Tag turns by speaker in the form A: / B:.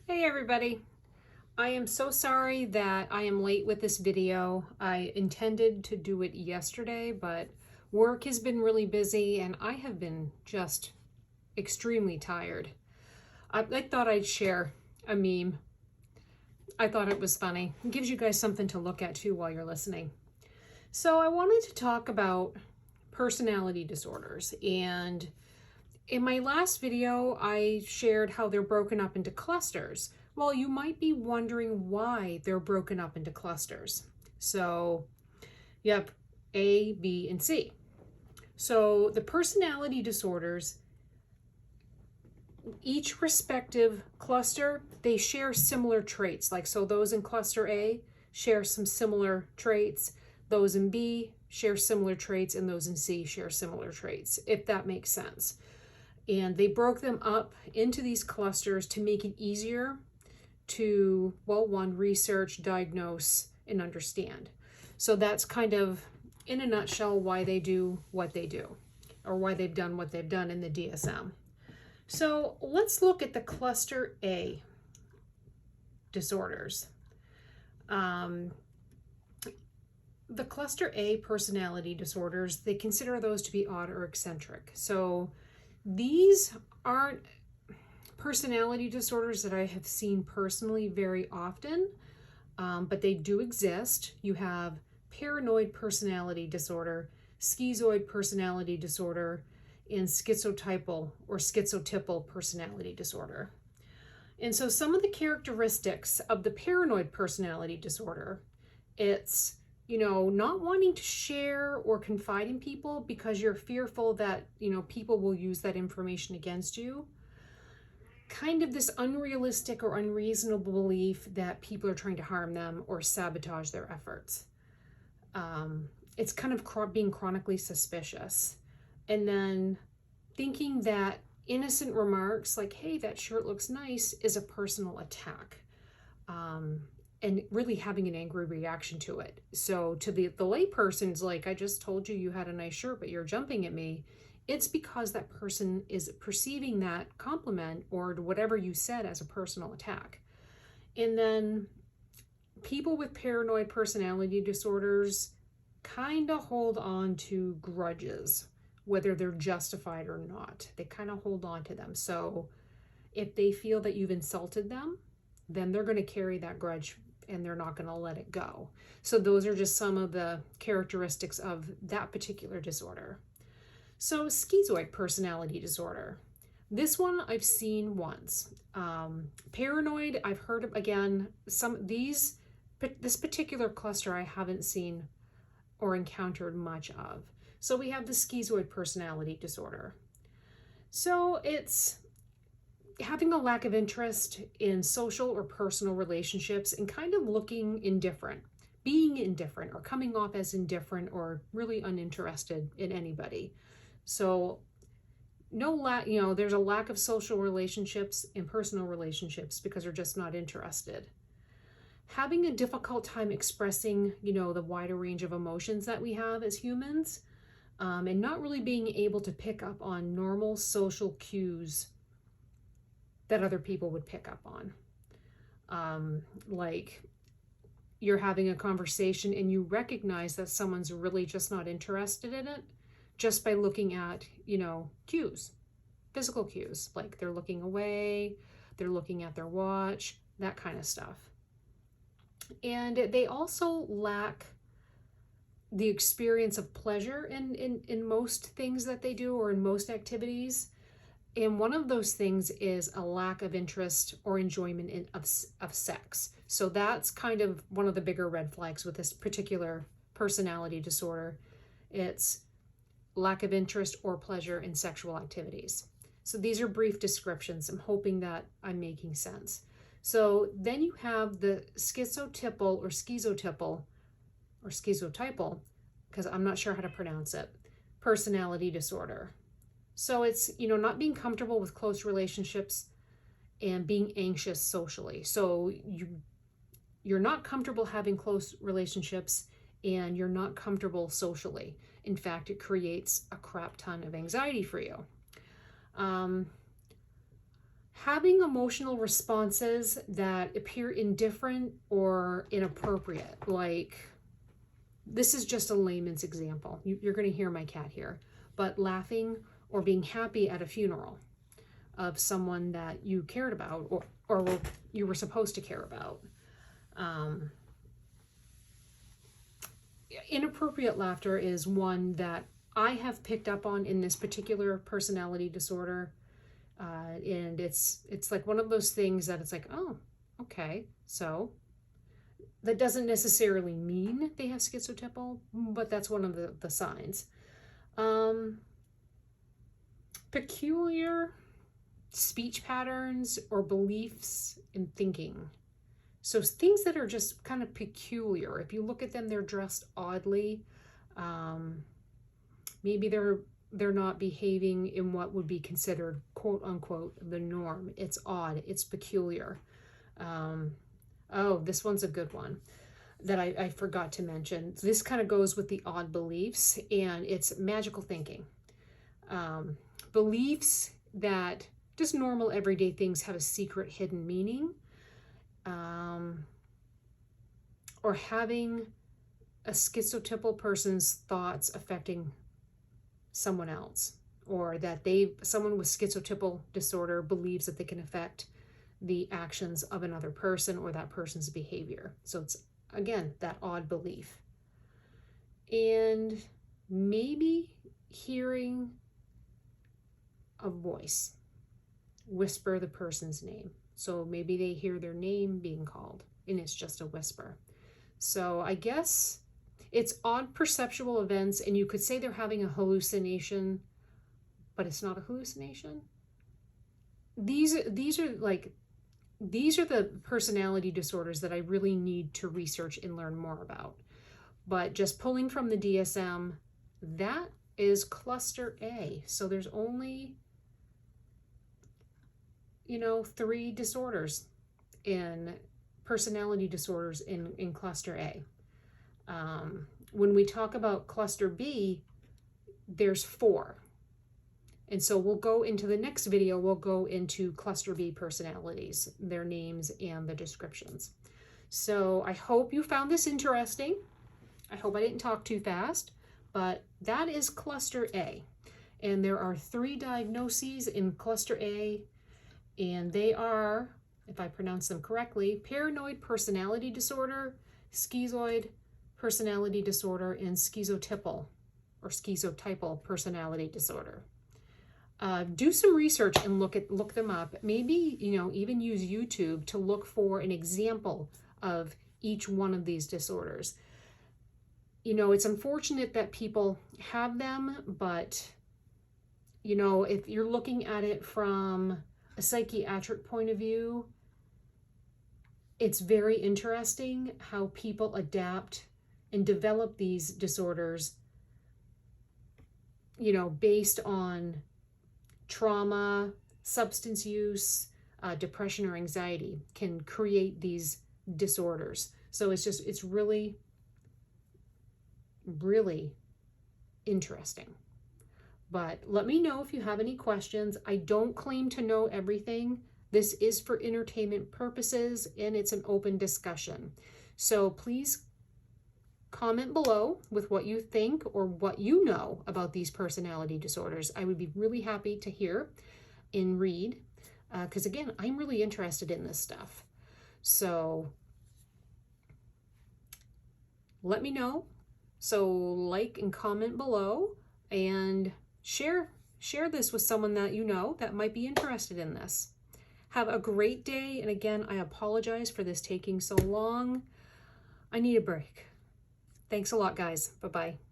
A: Hey everybody. I am so sorry that I am late with this video. I intended to do it yesterday, but work has been really busy and I have been just extremely tired. I thought I'd share a meme. I thought it was funny. It gives you guys something to look at too while you're listening. So I wanted to talk about personality disorders, and in my last video, I shared how they're broken up into clusters. Well, you might be wondering why they're broken up into clusters. So, yep, A, B, and C. So the personality disorders, each respective cluster, they share similar traits. Like, so those in cluster A share some similar traits. Those in B share similar traits, and those in C share similar traits, if that makes sense. And they broke them up into these clusters to make it easier to, well, one, research, diagnose, and understand. So that's kind of, in a nutshell, why they do what they do, or why they've done what they've done in the DSM. So let's look at the cluster A disorders. The cluster A personality disorders, they consider those to be odd or eccentric. So these aren't personality disorders that I have seen personally very often, but they do exist. You have paranoid personality disorder, schizoid personality disorder, and schizotypal or schizotypal personality disorder. And so some of the characteristics of the paranoid personality disorder, it's, not wanting to share or confide in people because you're fearful that, people will use that information against you. Kind of this unrealistic or unreasonable belief that people are trying to harm them or sabotage their efforts. It's kind of being chronically suspicious. And then thinking that innocent remarks like, hey, that shirt looks nice, is a personal attack. And really having an angry reaction to it. So to the layperson's like, I just told you had a nice shirt, but you're jumping at me. It's because that person is perceiving that compliment or whatever you said as a personal attack. And then people with paranoid personality disorders kind of hold on to grudges, whether they're justified or not. They kind of hold on to them. So if they feel that you've insulted them, then they're going to carry that grudge and they're not going to let it go. So those are just some of the characteristics of that particular disorder. So schizoid personality disorder. This one I've seen once. Paranoid, I've heard of, again, this particular cluster I haven't seen or encountered much of. So we have the schizoid personality disorder. So it's having a lack of interest in social or personal relationships and kind of looking indifferent, being indifferent or coming off as indifferent or really uninterested in anybody. So there's a lack of social relationships and personal relationships because they're just not interested. Having a difficult time expressing, the wider range of emotions that we have as humans, and not really being able to pick up on normal social cues that other people would pick up on. Like you're having a conversation and you recognize that someone's really just not interested in it just by looking at, cues, physical cues, like they're looking away, they're looking at their watch, that kind of stuff. And they also lack the experience of pleasure in most things that they do or in most activities. And one of those things is a lack of interest or enjoyment of sex. So that's kind of one of the bigger red flags with this particular personality disorder. It's lack of interest or pleasure in sexual activities. So these are brief descriptions. I'm hoping that I'm making sense. So then you have the schizotypal or schizotypal, because I'm not sure how to pronounce it, personality disorder. So it's, not being comfortable with close relationships and being anxious socially. So you're not comfortable having close relationships and you're not comfortable socially. In fact, it creates a crap ton of anxiety for you. Having emotional responses that appear indifferent or inappropriate, like this is just a layman's example. You're going to hear my cat here, but laughing or being happy at a funeral of someone that you cared about or you were supposed to care about. Inappropriate laughter is one that I have picked up on in this particular personality disorder. And it's like one of those things that it's like, oh, okay, so that doesn't necessarily mean they have schizotypal, but that's one of the signs. Peculiar speech patterns or beliefs in thinking. So things that are just kind of peculiar. If you look at them, they're dressed oddly. Maybe they're not behaving in what would be considered, quote unquote, the norm. It's odd. It's peculiar. Oh, this one's a good one that I forgot to mention. This kind of goes with the odd beliefs, and it's magical thinking. Beliefs that just normal everyday things have a secret hidden meaning. Or having a schizotypal person's thoughts affecting someone else, or that someone with schizotypal disorder believes that they can affect the actions of another person or that person's behavior. So it's, again, that odd belief. And maybe hearing a voice whisper the person's name. So maybe they hear their name being called and it's just a whisper. So I guess it's odd perceptual events, and you could say they're having a hallucination, but it's not a hallucination. These are the personality disorders that I really need to research and learn more about. But just pulling from the DSM, that is cluster A. So there's only, 3 disorders in personality disorders in cluster A. When we talk about cluster B, there's 4. And so we'll go into the next video, we'll go into cluster B personalities, their names and the descriptions. So I hope you found this interesting. I hope I didn't talk too fast, but that is cluster A. And there are 3 diagnoses in cluster A, and they are, if I pronounce them correctly, paranoid personality disorder, schizoid personality disorder, and schizotypal or schizotypal personality disorder. Do some research and look them up. Maybe, even use YouTube to look for an example of each one of these disorders. It's unfortunate that people have them, but, if you're looking at it from a psychiatric point of view, it's very interesting how people adapt and develop these disorders, based on trauma, substance use, depression or anxiety can create these disorders. So it's really, really interesting. But let me know if you have any questions. I don't claim to know everything. This is for entertainment purposes, and it's an open discussion. So please comment below with what you think or what you know about these personality disorders. I would be really happy to hear and read, because again, I'm really interested in this stuff. So let me know. So like and comment below, and share this with someone that you know that might be interested in this. Have a great day, and again, I apologize for this taking so long. I need a break. Thanks a lot, guys. Bye-bye.